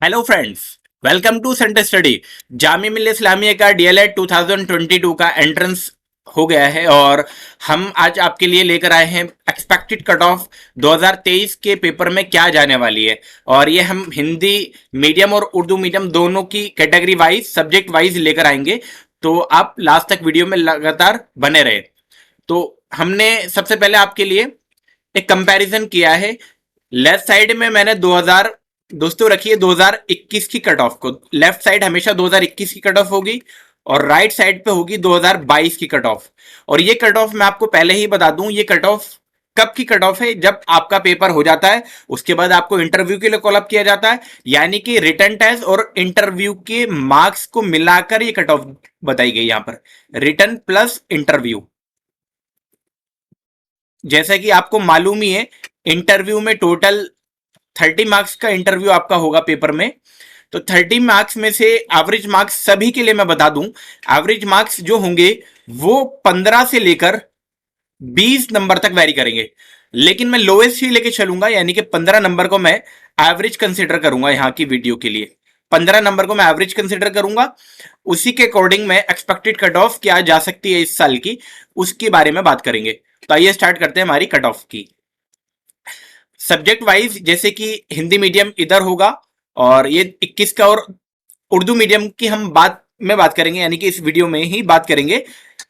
Hello friends, welcome to centre study. Jamia Millia Islamia का DElEd 2022 का entrance हो गया है और हम आज आपके लिए लेकर आए हैं एक्सपेक्टेड कट ऑफ 2023 के पेपर में क्या जाने वाली है। और ये हम हिंदी मीडियम और उर्दू मीडियम दोनों की कैटेगरी वाइज सब्जेक्ट वाइज लेकर आएंगे, तो आप लास्ट तक वीडियो में लगातार बने रहे। तो हमने सबसे पहले आपके लिए एक कंपैरिजन किया है। लेफ्ट साइड में मैंने 2000 दोस्तों रखिए 2021 की कट ऑफ को। लेफ्ट साइड हमेशा 2021 की कट ऑफ होगी और राइट साइड पे होगी 2022 की कट ऑफ। और ये कट ऑफ मैं आपको पहले ही बता दूं, ये कट ऑफ कब की कट ऑफ है? जब आपका पेपर हो जाता है उसके बाद आपको इंटरव्यू के लिए कॉल अप किया जाता है, यानी कि रिटन टेस्ट और इंटरव्यू के मार्क्स को मिलाकर ये कट ऑफ बताई गई यहां पर, रिटन प्लस इंटरव्यू। जैसा कि आपको मालूम ही है, इंटरव्यू में टोटल 30 मार्क्स का इंटरव्यू आपका होगा पेपर में। तो 30 मार्क्स में से एवरेज मार्क्स सभी के लिए मैं बता दूं, एवरेज मार्क्स जो होंगे वो 15 से लेकर 20 नंबर तक वैरी करेंगे। लेकिन मैं लोएस्ट ही लेके चलूंगा, यानी कि 15 नंबर को मैं एवरेज कंसिडर करूंगा यहाँ की वीडियो के लिए। 15 नंबर को मैं एवरेज कंसिडर करूंगा। उसी के अकॉर्डिंग मैं एक्सपेक्टेड कट ऑफ क्या जा सकती है इस साल की, उसके बारे में बात करेंगे। तो आइए स्टार्ट करते हैं हमारी कट ऑफ की। सब्जेक्ट वाइज जैसे कि हिंदी मीडियम इधर होगा और ये 21 का, और उर्दू मीडियम की हम बात करेंगे, यानी कि इस वीडियो में ही बात करेंगे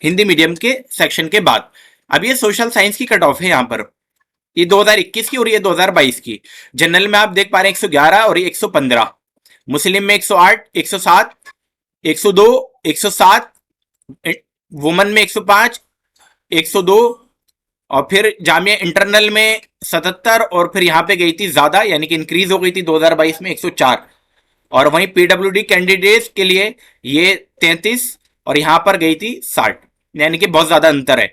हिंदी मीडियम के सेक्शन के बाद। अब ये सोशल साइंस की कट ऑफ है यहाँ पर, ये 2021 की और ये 2022 की। जनरल में आप देख पा रहे हैं 111 और ये 115। मुस्लिम में 108, 107, 102, 107, वुमन में 105, 102, और फिर जामिया इंटरनल में 77, और फिर यहां पे गई थी ज्यादा, यानी कि इंक्रीज हो गई थी 2022 में 104। और वहीं पीडब्ल्यूडी कैंडिडेट्स के लिए ये 33 और यहां पर गई थी 60, यानी कि बहुत ज्यादा अंतर है।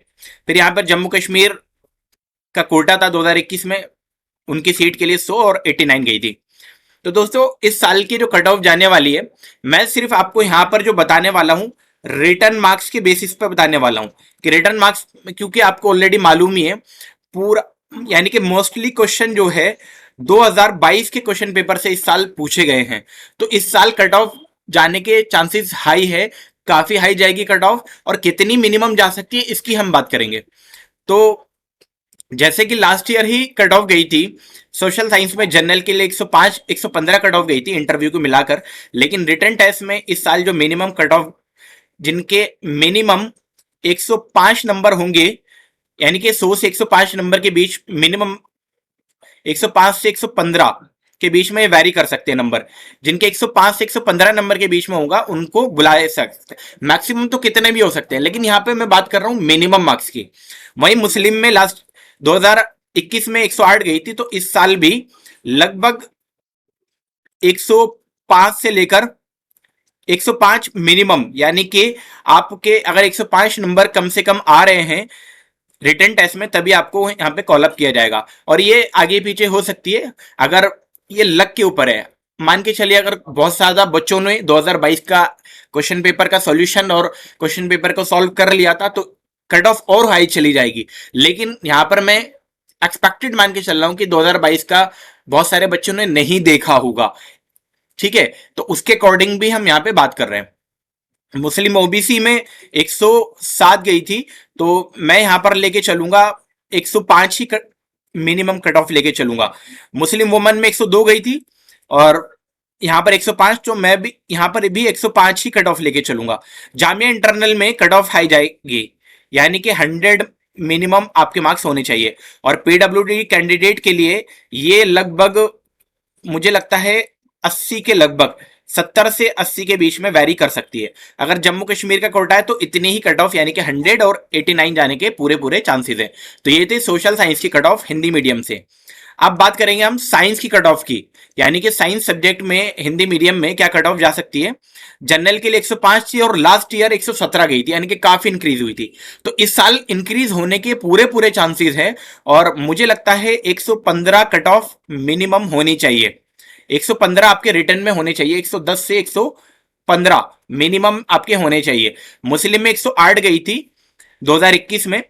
फिर यहां पर जम्मू कश्मीर का कोटा था 2021 में, उनकी सीट के लिए 100 और 89 गई थी। तो दोस्तों इस साल की जो कट ऑफ जाने वाली है, मैं सिर्फ आपको यहां पर जो बताने वाला हूं रिटर्न मार्क्स के बेसिस पर बताने वाला हूं कि रिटर्न मार्क्स, क्योंकि आपको ऑलरेडी मालूम ही है पूरा, यानी कि मोस्टली क्वेश्चन जो है 2022 के क्वेश्चन पेपर से इस साल पूछे गए हैं। तो इस साल कट ऑफ जाने के चांसेस हाई है, काफी हाई जाएगी कट ऑफ, और कितनी मिनिमम जा सकती है इसकी हम बात करेंगे। तो जैसे कि लास्ट ईयर ही कट ऑफ गई थी सोशल साइंस में, जनरल के लिए 105 115 कट ऑफ गई थी इंटरव्यू को मिलाकर। लेकिन रिटर्न टेस्ट में इस साल जो मिनिमम कट ऑफ, जिनके मिनिमम 105 नंबर होंगे, यानी कि 100 से 105 नंबर के बीच मिनिमम, 105 से 115 के बीच में वैरी कर सकते हैं नंबर। जिनके 105 से 115 नंबर के बीच में होगा उनको बुलाए सकते हैं। मैक्सिमम तो कितने भी हो सकते हैं, लेकिन यहां पे मैं बात कर रहा हूं मिनिमम मार्क्स की। वहीं मुस्लिम में लास्ट 2021 में 108 गई थी, तो इस साल भी लगभग 105 से लेकर 105 मिनिमम, यानी कि आपके अगर 105 नंबर कम से कम आ रहे हैं रिटर्न टेस्ट में, तभी आपको यहाँ पे कॉल अप किया जाएगा। और ये आगे पीछे हो सकती है, अगर ये लक के ऊपर है। मान के चलिए अगर बहुत ज्यादा बच्चों ने 2022 का क्वेश्चन पेपर का सॉल्यूशन और क्वेश्चन पेपर को सॉल्व कर लिया था, तो कट ऑफ और हाई चली जाएगी। लेकिन यहां पर मैं एक्सपेक्टेड मान के चल रहा हूं कि 2022 का बहुत सारे बच्चों ने नहीं देखा होगा, ठीक है? तो उसके अकॉर्डिंग भी हम यहाँ पे बात कर रहे हैं। मुस्लिम ओबीसी में 107 गई थी, तो मैं यहां पर लेके चलूंगा 105 ही मिनिमम कट ऑफ लेके चलूंगा। मुस्लिम वुमन में 102 गई थी और यहां पर 105, तो मैं भी यहां पर भी 105 ही कट ऑफ लेके चलूंगा। जामिया इंटरनल में कट ऑफ हाई जाएगी, यानी कि 100 मिनिमम आपके मार्क्स होने चाहिए। और पीडब्ल्यूडी कैंडिडेट के लिए ये लगभग, मुझे लगता है 80 के लगभग, 70 से 80 के बीच में वैरी कर सकती है। अगर जम्मू कश्मीर का कोटा है तो इतनी ही कट ऑफ, यानी कि 100 और 89 जाने के पूरे पूरे चांसेस हैं। तो ये थे सोशल साइंस की कट ऑफ हिंदी मीडियम से। अब बात करेंगे हम साइंस की कट ऑफ की, यानी कि साइंस सब्जेक्ट में हिंदी मीडियम में क्या कट ऑफ जा सकती है। जनरल के लिए 105 थी और लास्ट ईयर 117 गई थी, यानी कि काफी इंक्रीज हुई थी। तो इस साल इंक्रीज होने के पूरे पूरे चांसेस हैं, और मुझे लगता है 115 कट ऑफ मिनिमम होनी चाहिए। 115 आपके रिटर्न में होने चाहिए, 110 से 115 मिनिमम आपके होने चाहिए। मुस्लिम में 108 गई थी 2021 में,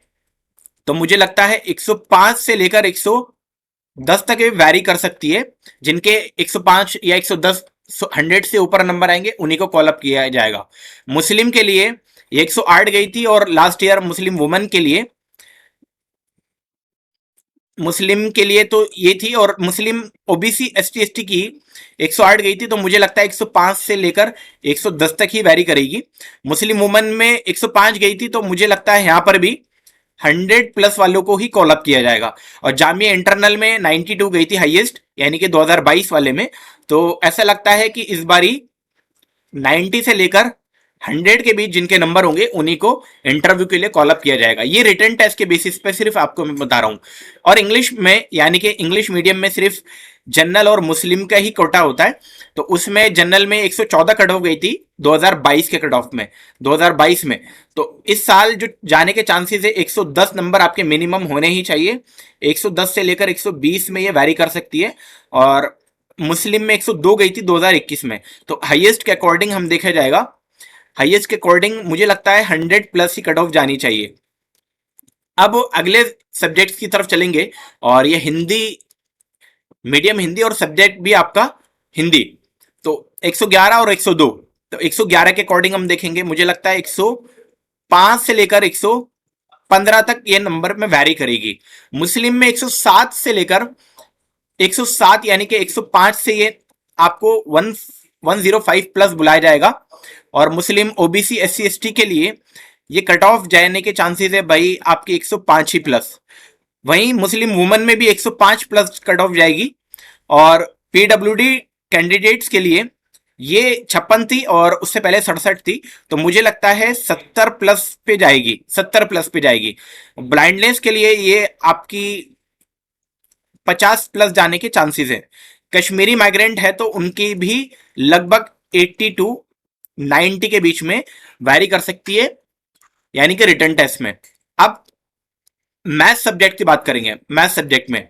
तो मुझे लगता है 105 से लेकर 110 तक ये वैरी कर सकती है। जिनके 105 या 110 100 से ऊपर नंबर आएंगे उन्हीं को कॉल अप किया जाएगा। मुस्लिम के लिए 108 गई थी, और लास्ट ईयर मुस्लिम के लिए तो ये थी, और मुस्लिम ओबीसी एसटी एसटी की 108 गई थी, तो मुझे लगता है 105 से लेकर 110 तक ही वैरी करेगी। मुस्लिम वुमन में 105 गई थी, तो मुझे लगता है यहां पर भी 100 प्लस वालों को ही कॉल अप किया जाएगा। और जामिया इंटरनल में 92 गई थी हाईएस्ट, यानी कि 2022 वाले में। तो ऐसा लगता है कि इस बारी 90 से लेकर 100 के बीच जिनके नंबर होंगे उन्हीं को इंटरव्यू के लिए कॉल अप किया जाएगा। ये रिटर्न टेस्ट के बेसिस पे सिर्फ आपको मैं बता रहा हूं। और इंग्लिश में, यानी कि इंग्लिश मीडियम में सिर्फ जनरल और मुस्लिम का ही कोटा होता है। तो उसमें जनरल में 114 कट ऑफ गई थी 2022 के कट ऑफ में, 2022 में। तो इस साल जो जाने के चांसेस है, 110 नंबर आपके मिनिमम होने ही चाहिए। 110 से लेकर 120 में ये वैरी कर सकती है। और मुस्लिम में 102 गई थी 2021 में। तो हाईएस्ट के अकॉर्डिंग हम देखा जाएगा, हाईएस्ट के अकॉर्डिंग मुझे लगता है 100 प्लस ही कट ऑफ जानी चाहिए। अब अगले सब्जेक्ट्स की तरफ चलेंगे, और ये हिंदी मीडियम हिंदी और सब्जेक्ट भी आपका हिंदी। तो 111 और 102, तो 111 के अकॉर्डिंग हम देखेंगे, मुझे लगता है 105 से लेकर 115 तक ये नंबर में वैरी करेगी। मुस्लिम में 107 से लेकर 107, यानी कि 105 से ये आपको 105 प्लस बुलाया जाएगा। और मुस्लिम ओबीसी एससी एसटी के लिए ये कट ऑफ जाने के चांसेस है भाई आपके 105 ही प्लस। वहीं मुस्लिम वुमन में भी 105 प्लस कट ऑफ जाएगी। और पीडब्ल्यूडी कैंडिडेट्स के लिए ये 56 थी, और उससे पहले 67 थी। तो मुझे लगता है 70 प्लस पे जाएगी, 70 प्लस पे जाएगी। ब्लाइंडनेस के लिए ये आपकी 50 प्लस जाने के चांसेस है। कश्मीरी माइग्रेंट है तो उनकी भी लगभग 80 टू 90 के बीच में वैरी कर सकती है, यानी कि रिटर्न टेस्ट में। अब मैथ सब्जेक्ट की बात करेंगे। मैथ सब्जेक्ट में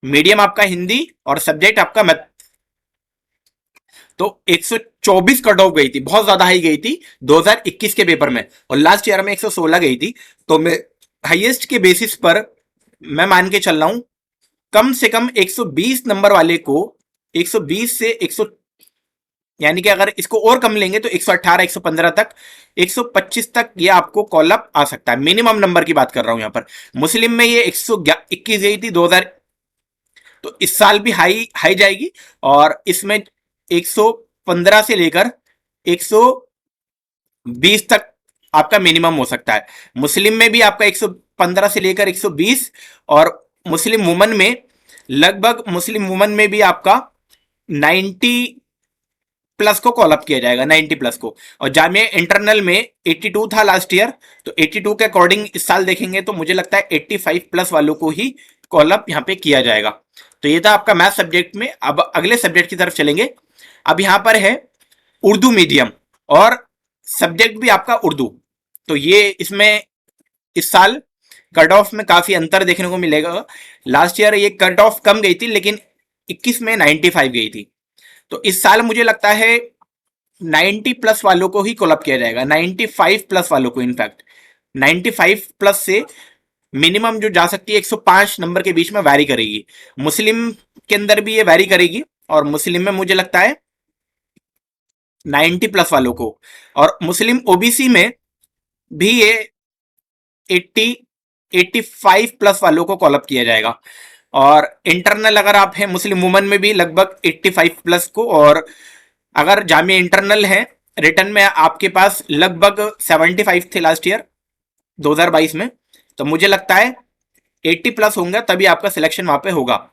मीडियम आपका हिंदी और सब्जेक्ट आपका मैथ। तो 124 कट ऑफ गई थी, बहुत ज्यादा हाई गई थी 2021 के पेपर में, और लास्ट ईयर में 116 गई थी। तो मैं हाईएस्ट के बेसिस पर मैं मान के चल रहा हूं कम से कम 120 नंबर वाले को, 120 से 100, यानी कि अगर इसको और कम लेंगे तो 118 115 तक, 125 तक ये आपको कॉल अप आ सकता है। मिनिमम नंबर की बात कर रहा हूं यहां पर। मुस्लिम में ये 121 गई थी 2000, तो इस साल भी हाई हाई जाएगी। और इसमें 115 से लेकर 120 तक आपका मिनिमम हो सकता है। मुस्लिम में भी आपका 115 से लेकर 120, और मुस्लिम वुमन में लगभग, मुस्लिम वुमन में भी आपका 90 प्लस को कॉल अप किया जाएगा, 90 प्लस को। और जामिया इंटरनल में 82 था लास्ट ईयर, तो 82 के अकॉर्डिंग इस साल देखेंगे तो मुझे लगता है 85 प्लस वालों को ही कॉल अप यहाँ पे किया जाएगा। तो ये था आपका मैथ सब्जेक्ट में। अब अगले सब्जेक्ट की तरफ चलेंगे। अब यहाँ पर है उर्दू मीडियम, और सब्जेक्ट भी आपका उर्दू। तो ये इसमें इस साल कट ऑफ में काफी अंतर देखने को मिलेगा। लास्ट ईयर ये कट ऑफ कम गई थी, लेकिन 21 में 95 गई थी। तो इस साल मुझे लगता है 90 प्लस वालों को ही कॉल अप किया जाएगा, 95 प्लस वालों को। इनफैक्ट 95 प्लस से मिनिमम जो जा सकती है 105 नंबर के बीच में वैरी करेगी। मुस्लिम के अंदर भी ये वैरी करेगी, और मुस्लिम में मुझे लगता है 90 प्लस वालों को। और मुस्लिम ओबीसी में भी ये 80 85 प्लस वालों को कॉल अप किया जाएगा। और इंटरनल अगर आप हैं मुस्लिम वुमन में भी लगभग 85 प्लस को। और अगर जामिया इंटरनल है, रिटर्न में आपके पास लगभग 75 थे लास्ट ईयर 2022 में, तो मुझे लगता है 80 प्लस होंगे तभी आपका सिलेक्शन वहां पे होगा।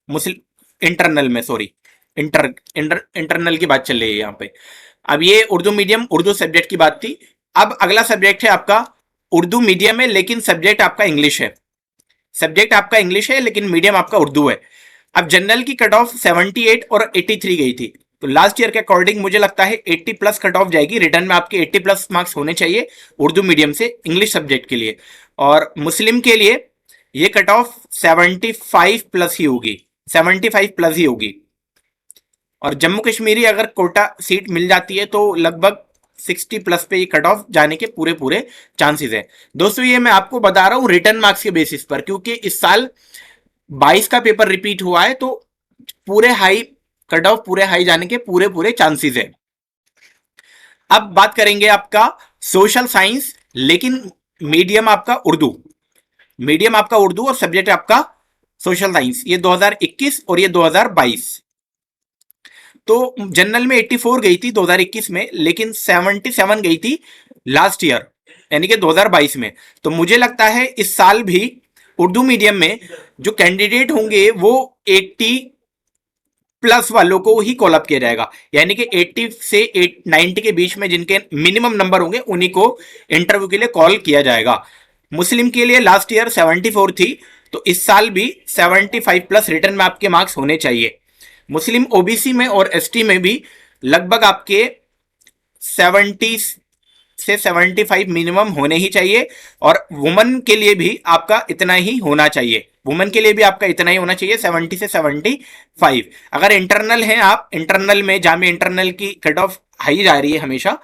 मुस्लिम इंटरनल में, सॉरी, इंटरनल की बात चल रही है यहाँ पे। अब ये उर्दू मीडियम उर्दू सब्जेक्ट की बात थी। अब अगला सब्जेक्ट है आपका उर्दू मीडियम है, लेकिन सब्जेक्ट आपका इंग्लिश है। सब्जेक्ट आपका इंग्लिश है लेकिन मीडियम आपका उर्दू है। अब जनरल की कट ऑफ 78 और 83 गई थी, तो लास्ट ईयर के अकॉर्डिंग मुझे लगता है 80 प्लस कट ऑफ जाएगी। रिटर्न में आपके 80 प्लस मार्क्स होने चाहिए उर्दू मीडियम से इंग्लिश सब्जेक्ट के लिए। और मुस्लिम के लिए ये कट ऑफ 75 प्लस ही होगी, 75 प्लस ही होगी। और जम्मू कश्मीरी अगर कोटा सीट मिल जाती है तो लगभग 60 प्लस पे ये कट ऑफ जाने के पूरे पूरे चांसेस है। दोस्तों ये मैं आपको बता रहा हूं रिटर्न मार्क्स के बेसिस पर, क्योंकि इस साल 22 का पेपर रिपीट हुआ है, तो पूरे हाई कट ऑफ पूरे हाई जाने के पूरे पूरे चांसेस है। अब बात करेंगे आपका सोशल साइंस, लेकिन मीडियम आपका उर्दू, मीडियम आपका उर्दू और सब्जेक्ट आपका सोशल साइंस। ये 2021 और ये 2022। तो जनरल में 84 गई थी 2021 में, लेकिन 77 गई थी लास्ट ईयर यानी कि 2022 में। तो मुझे लगता है इस साल भी उर्दू मीडियम में जो कैंडिडेट होंगे वो 80 प्लस वालों को ही कॉल अप किया जाएगा, यानी कि 80 से 90 के बीच में जिनके मिनिमम नंबर होंगे उन्हीं को इंटरव्यू के लिए कॉल किया जाएगा। मुस्लिम के लिए लास्ट ईयर 74 थी, तो इस साल भी 75 प्लस रिटर्न में आपके मार्क्स होने चाहिए। मुस्लिम ओबीसी में और एसटी में भी लगभग आपके 70 से 75 मिनिमम होने ही चाहिए, और वुमन के लिए भी आपका इतना ही होना चाहिए, वुमन के लिए भी आपका इतना ही होना चाहिए 70 से 75। अगर इंटरनल है आप, इंटरनल में जामिया इंटरनल की कट ऑफ हाई जा रही है हमेशा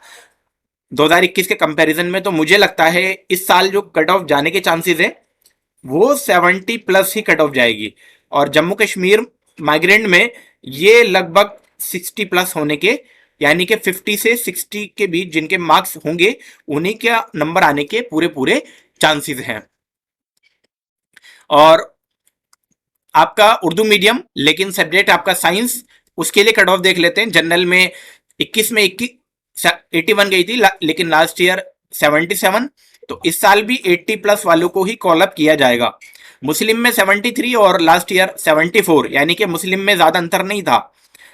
2021 के कंपैरिजन में, तो मुझे लगता है इस साल जो कट ऑफ जाने के चांसेस है वो 70 प्लस ही कट ऑफ जाएगी। और जम्मू कश्मीर माइग्रेंट में ये लगभग 60 प्लस होने के, यानी कि 50 से 60 के बीच जिनके मार्क्स होंगे उन्हीं का नंबर आने के पूरे पूरे चांसेस हैं। और आपका उर्दू मीडियम लेकिन सब्जेक्ट आपका साइंस, उसके लिए कट ऑफ देख लेते हैं। जनरल में 21 में 81 गई थी, लेकिन लास्ट ईयर 77। तो इस साल भी 80 प्लस वालों को ही कॉल अप किया जाएगा। मुस्लिम में 73 और लास्ट ईयर 74, यानी कि मुस्लिम में ज्यादा अंतर नहीं था,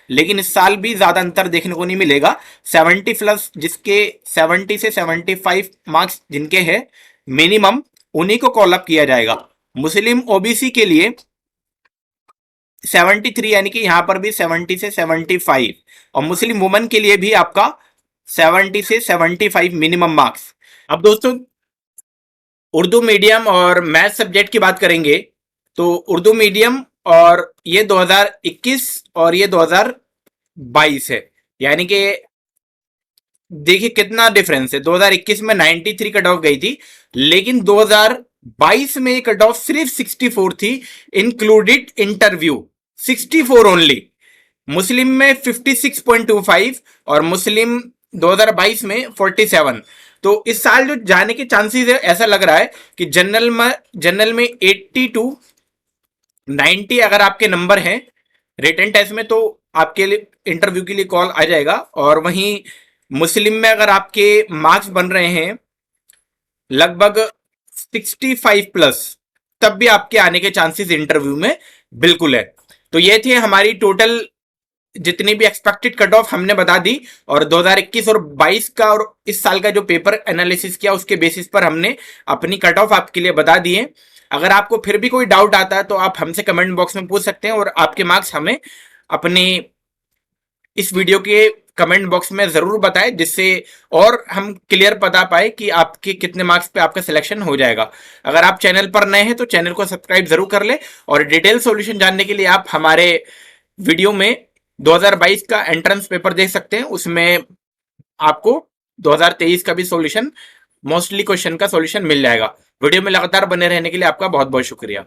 लेकिन इस साल भी ज्यादा अंतर देखने को नहीं मिलेगा। 70 प्लस जिसके 70 से 75 मार्क्स जिनके हैं मिनिमम, उन्हीं को कॉल अप किया जाएगा। मुस्लिम ओबीसी के लिए 73, यानी कि यहां पर भी 70 से 75, और मुस्लिम वुमन के लिए भी आपका 70 से 75 मिनिमम मार्क्स। अब दोस्तों उर्दू मीडियम और मैथ सब्जेक्ट की बात करेंगे, तो उर्दू मीडियम और ये 2021 और ये 2022 है, यानी कि देखिए कितना डिफरेंस है। 2021 में 93 कट ऑफ गई थी, लेकिन 2022 में कट ऑफ सिर्फ 64 थी, इंक्लूडेड इंटरव्यू 64 ओनली। मुस्लिम में 56.25 और मुस्लिम 2022 में 47। तो इस साल जो जाने के चांसेस है, ऐसा लग रहा है कि जनरल में 80 टू 90 अगर आपके नंबर हैं रिटन टेस्ट में, तो आपके लिए इंटरव्यू के लिए कॉल आ जाएगा। और वहीं मुस्लिम में अगर आपके मार्क्स बन रहे हैं लगभग 65 प्लस, तब भी आपके आने के चांसेस इंटरव्यू में बिल्कुल है। तो ये थे हमारी टोटल जितनी भी एक्सपेक्टेड कट ऑफ हमने बता दी, और 2021 और 22 का और इस साल का जो पेपर एनालिसिस किया उसके बेसिस पर हमने अपनी कट ऑफ आपके लिए बता दी है। अगर आपको फिर भी कोई डाउट आता है तो आप हमसे कमेंट बॉक्स में पूछ सकते हैं, और आपके मार्क्स हमें अपने इस वीडियो के कमेंट बॉक्स में जरूर बताएं, जिससे और हम क्लियर बता पाए कि आपके कितने मार्क्स पे आपका सिलेक्शन हो जाएगा। अगर आप चैनल पर नए हैं तो चैनल को सब्सक्राइब जरूर कर ले, और डिटेल सॉल्यूशन जानने के लिए आप हमारे वीडियो में 2022 का एंट्रेंस पेपर देख सकते हैं, उसमें आपको 2023 का भी सॉल्यूशन, मोस्टली क्वेश्चन का सॉल्यूशन मिल जाएगा। वीडियो में लगातार बने रहने के लिए आपका बहुत बहुत शुक्रिया।